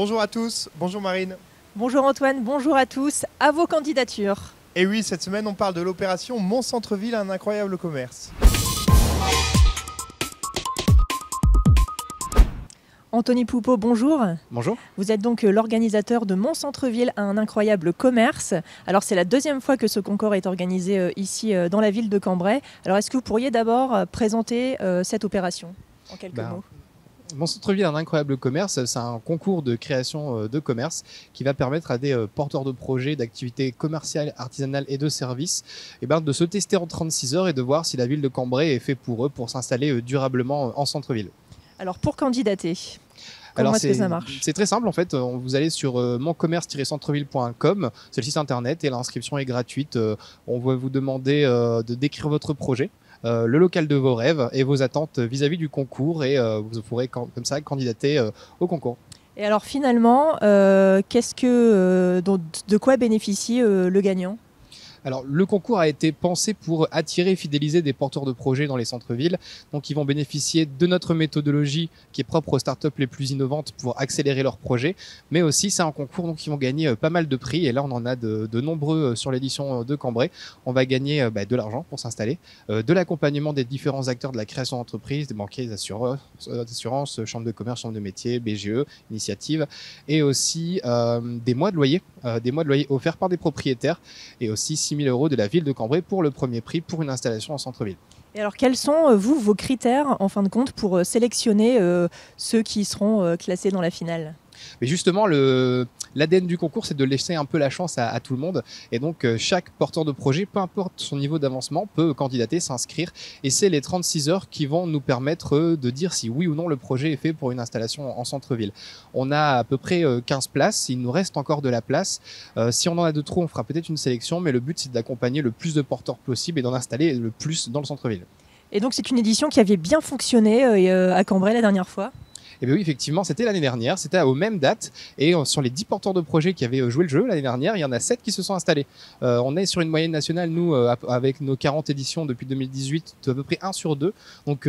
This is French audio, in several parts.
Bonjour à tous, bonjour Marine. Bonjour Antoine, bonjour à tous, à vos candidatures. Et oui, cette semaine on parle de l'opération Mon Centre-Ville, un incroyable commerce. Anthony Poupeau, bonjour. Bonjour. Vous êtes donc l'organisateur de Mon Centre-Ville, un incroyable commerce. Alors c'est la deuxième fois que ce concours est organisé ici dans la ville de Cambrai. Alors est-ce que vous pourriez d'abord présenter cette opération en quelques mots? Mon Centre-Ville, un incroyable commerce, c'est un concours de création de commerce qui va permettre à des porteurs de projets, d'activités commerciales, artisanales et de services de se tester en 36 heures et de voir si la ville de Cambrai est fait pour eux pour s'installer durablement en centre-ville. Alors pour candidater, comment est-ce que ça marche? C'est très simple en fait, vous allez sur moncommerce-centreville.com, c'est le site internet et l'inscription est gratuite. On va vous demander de décrire votre projet. Le local de vos rêves et vos attentes vis-à-vis du concours et vous pourrez comme ça candidater au concours. Et alors finalement, de quoi bénéficie le gagnant? Alors, le concours a été pensé pour attirer et fidéliser des porteurs de projets dans les centres-villes. Donc, ils vont bénéficier de notre méthodologie qui est propre aux startups les plus innovantes pour accélérer leurs projets. Mais aussi, c'est un concours donc ils vont gagner pas mal de prix. Et là, on en a de nombreux sur l'édition de Cambrai. On va gagner de l'argent pour s'installer, de l'accompagnement des différents acteurs de la création d'entreprise, des banquiers, des assurances, chambres de commerce, chambres de métiers, BGE, initiatives, et aussi des mois de loyer offerts par des propriétaires et aussi 6 000 € de la ville de Cambrai pour le premier prix pour une installation en centre-ville. Et alors quels sont vos critères en fin de compte pour sélectionner ceux qui seront classés dans la finale? Mais justement, l'ADN du concours, c'est de laisser un peu la chance à tout le monde. Et donc, chaque porteur de projet, peu importe son niveau d'avancement, peut candidater, s'inscrire. Et c'est les 36 heures qui vont nous permettre de dire si oui ou non le projet est fait pour une installation en centre-ville. On a à peu près 15 places. Il nous reste encore de la place. Si on en a de trop, on fera peut-être une sélection. Mais le but, c'est d'accompagner le plus de porteurs possible et d'en installer le plus dans le centre-ville. Et donc, c'est une édition qui avait bien fonctionné à Cambrai la dernière fois? Et bien oui, effectivement, c'était l'année dernière, c'était aux mêmes dates. Et sur les 10 porteurs de projets qui avaient joué le jeu l'année dernière, il y en a 7 qui se sont installés. On est sur une moyenne nationale, nous, avec nos 40 éditions depuis 2018, de à peu près 1 sur 2. Donc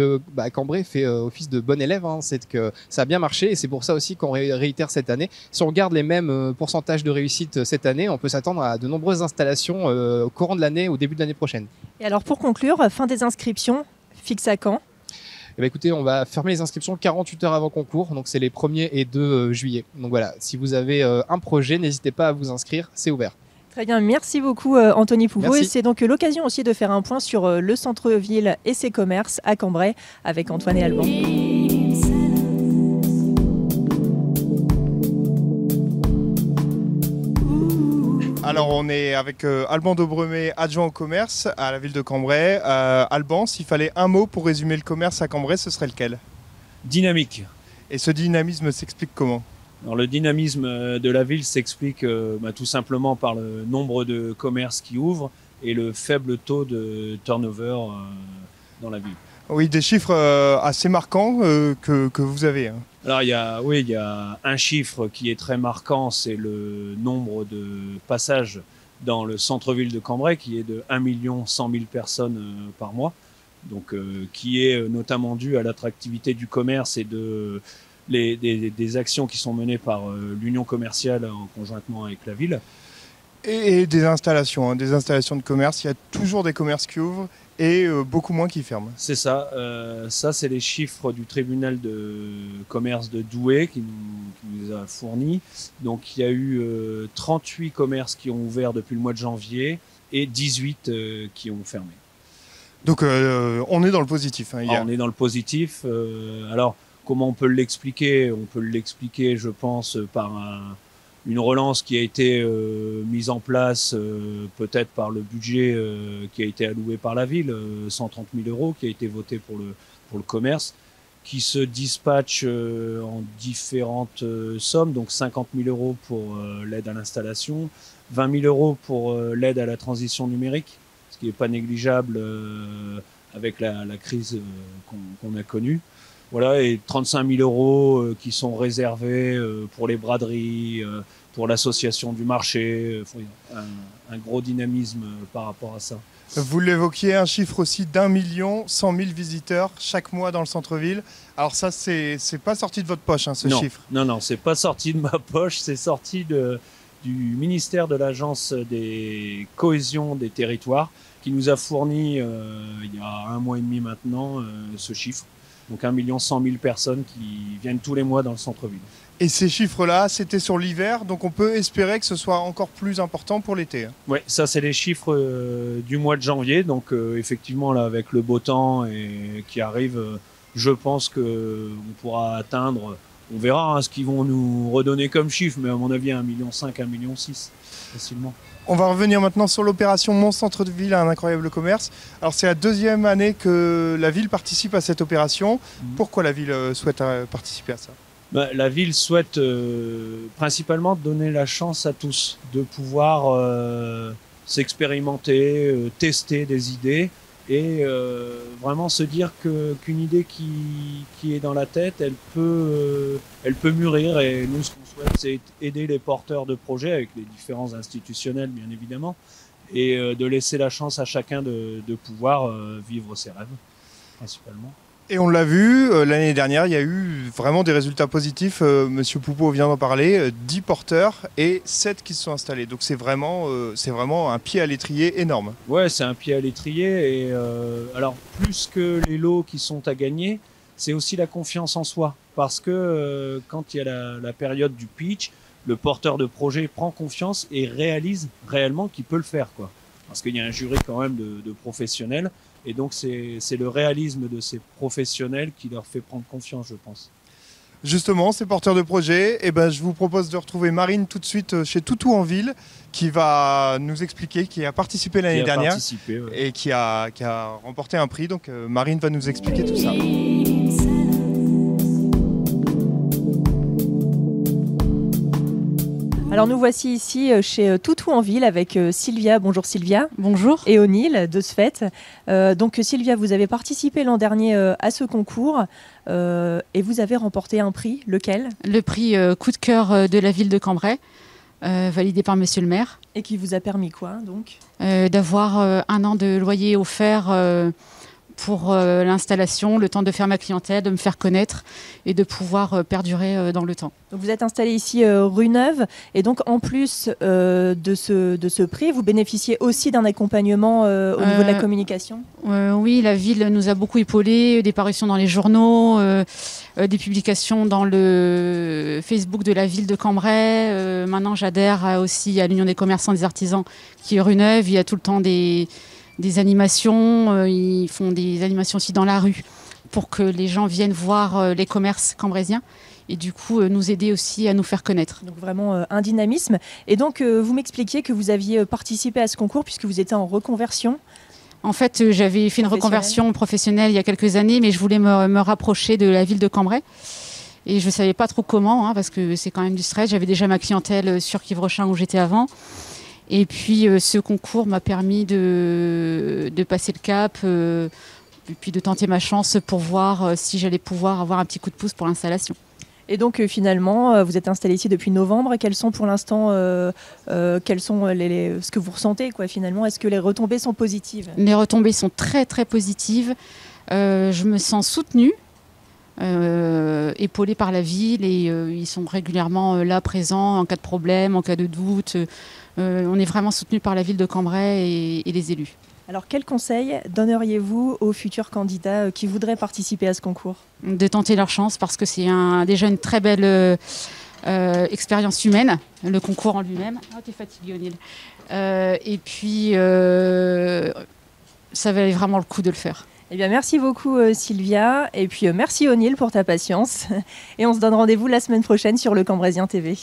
Cambrai fait office de bon élève, hein. C'est que ça a bien marché et c'est pour ça aussi qu'on réitère cette année. Si on garde les mêmes pourcentages de réussite cette année, on peut s'attendre à de nombreuses installations au courant de l'année, au début de l'année prochaine. Et alors pour conclure, fin des inscriptions, fixe à quand? Écoutez, on va fermer les inscriptions 48 heures avant concours, donc c'est les 1er et 2 juillet. Donc voilà, si vous avez un projet, n'hésitez pas à vous inscrire, c'est ouvert. Très bien, merci beaucoup Anthony Poupeau. Merci. Et c'est donc l'occasion aussi de faire un point sur le centre-ville et ses commerces à Cambrai avec Antoine et Alban. Alors on est avec Alban Dobremé, adjoint au commerce à la ville de Cambrai. Alban, s'il fallait un mot pour résumer le commerce à Cambrai, ce serait lequel? Dynamique. Et ce dynamisme s'explique comment? Alors, le dynamisme de la ville s'explique tout simplement par le nombre de commerces qui ouvrent et le faible taux de turnover dans la ville. Oui, des chiffres assez marquants que vous avez. Alors il y a un chiffre qui est très marquant, c'est le nombre de passages dans le centre-ville de Cambrai qui est de 1 100 000 personnes par mois, donc qui est notamment dû à l'attractivité du commerce et des actions qui sont menées par l'union commerciale conjointement avec la ville. Et des installations de commerce. Il y a toujours des commerces qui ouvrent et beaucoup moins qui ferment. C'est ça. Ça, c'est les chiffres du tribunal de commerce de Douai qui nous a fournis. Donc, il y a eu 38 commerces qui ont ouvert depuis le mois de janvier et 18 qui ont fermé. Donc, on est dans le positif. On est dans le positif. Alors, comment on peut l'expliquer? On peut l'expliquer, je pense, par une relance qui a été mise en place peut-être par le budget qui a été alloué par la ville, 130 000 € qui a été voté pour le commerce, qui se dispatche en différentes sommes, donc 50 000 € pour l'aide à l'installation, 20 000 € pour l'aide à la transition numérique, ce qui n'est pas négligeable avec la crise qu'on a connue. Voilà, et 35 000 euros qui sont réservés pour les braderies, pour l'association du marché. Un gros dynamisme par rapport à ça. Vous l'évoquiez, un chiffre aussi d'1 100 000 visiteurs chaque mois dans le centre-ville. Alors ça, c'est pas sorti de votre poche, hein, ce chiffre. Non, c'est pas sorti de ma poche, c'est sorti du ministère de l'Agence des cohésions des territoires qui nous a fourni, il y a 1 mois et demi maintenant, ce chiffre. Donc 1 100 000 personnes qui viennent tous les mois dans le centre-ville. Et ces chiffres-là, c'était sur l'hiver, donc on peut espérer que ce soit encore plus important pour l'été. Oui, ça c'est les chiffres du mois de janvier. Donc effectivement, là, avec le beau temps qui arrive, je pense qu'on pourra atteindre, on verra ce qu'ils vont nous redonner comme chiffre, mais à mon avis 1,5 million, 1,6 million facilement. On va revenir maintenant sur l'opération Mon Centre-Ville à un incroyable commerce. Alors c'est la 2e année que la ville participe à cette opération. Pourquoi la ville souhaite participer à ça ? La ville souhaite principalement donner la chance à tous de pouvoir s'expérimenter, tester des idées et vraiment se dire qu'une idée qui est dans la tête, elle peut mûrir. Et nous, ce qu'on souhaite, c'est aider les porteurs de projets avec les différents institutionnels, bien évidemment, et de laisser la chance à chacun de pouvoir vivre ses rêves, principalement. Et on l'a vu, l'année dernière, il y a eu vraiment des résultats positifs. Monsieur Poupeau vient d'en parler, 10 porteurs et 7 qui se sont installés. Donc c'est vraiment un pied à l'étrier énorme. Ouais, c'est un pied à l'étrier. Et alors, plus que les lots qui sont à gagner, c'est aussi la confiance en soi. Parce que quand il y a la période du pitch, le porteur de projet prend confiance et réalise réellement qu'il peut le faire, quoi. Parce qu'il y a un jury quand même de professionnels. Et donc, c'est le réalisme de ces professionnels qui leur fait prendre confiance, je pense. Justement, ces porteurs de projet, je vous propose de retrouver Marine tout de suite chez Toutou en ville, qui va nous expliquer, qui a participé l'année dernière et qui a remporté un prix. Donc, Marine va nous expliquer tout ça. Alors nous voici ici chez Toutou en ville avec Sylvia. Bonjour Sylvia. Bonjour. Et O'Neill de ce fait. Donc Sylvia, vous avez participé l'an dernier à ce concours et vous avez remporté un prix. Lequel ? Le prix coup de cœur de la ville de Cambrai, validé par monsieur le maire. Et qui vous a permis quoi donc ? D'avoir 1 an de loyer offert pour l'installation, le temps de faire ma clientèle, de me faire connaître et de pouvoir perdurer dans le temps. Donc vous êtes installé ici rue Neuve et donc en plus de ce prix, vous bénéficiez aussi d'un accompagnement au niveau de la communication ? Oui, la ville nous a beaucoup épaulés, des parutions dans les journaux, des publications dans le Facebook de la ville de Cambrai. Maintenant, j'adhère aussi à l'Union des commerçants et des artisans qui est rue Neuve. Il y a tout le temps des animations, ils font des animations aussi dans la rue pour que les gens viennent voir les commerces cambraisiens et du coup nous aider aussi à nous faire connaître. Donc vraiment un dynamisme. Et donc vous m'expliquiez que vous aviez participé à ce concours puisque vous étiez en reconversion. En fait, j'avais fait une reconversion professionnelle il y a quelques années, mais je voulais me rapprocher de la ville de Cambrai. Et je ne savais pas trop comment, parce que c'est quand même du stress. J'avais déjà ma clientèle sur Quievrechin où j'étais avant. Et puis ce concours m'a permis de passer le cap et puis de tenter ma chance pour voir si j'allais pouvoir avoir un petit coup de pouce pour l'installation. Et donc finalement, vous êtes installé ici depuis novembre. Quels sont pour l'instant, ce que vous ressentez quoi, finalement ? Est-ce que les retombées sont positives ? Les retombées sont très très positives. Je me sens soutenue, épaulée par la ville et ils sont régulièrement là présents en cas de problème, en cas de doute. On est vraiment soutenu par la ville de Cambrai et les élus. Alors, quel conseil donneriez-vous aux futurs candidats qui voudraient participer à ce concours ? De tenter leur chance parce que c'est déjà une très belle expérience humaine, le concours en lui-même. Ah, t'es fatigué, O'Neill. Et puis, ça valait vraiment le coup de le faire. Eh bien, merci beaucoup Sylvia. Et puis, merci O'Neill pour ta patience. Et on se donne rendez-vous la semaine prochaine sur Le Cambraisien TV.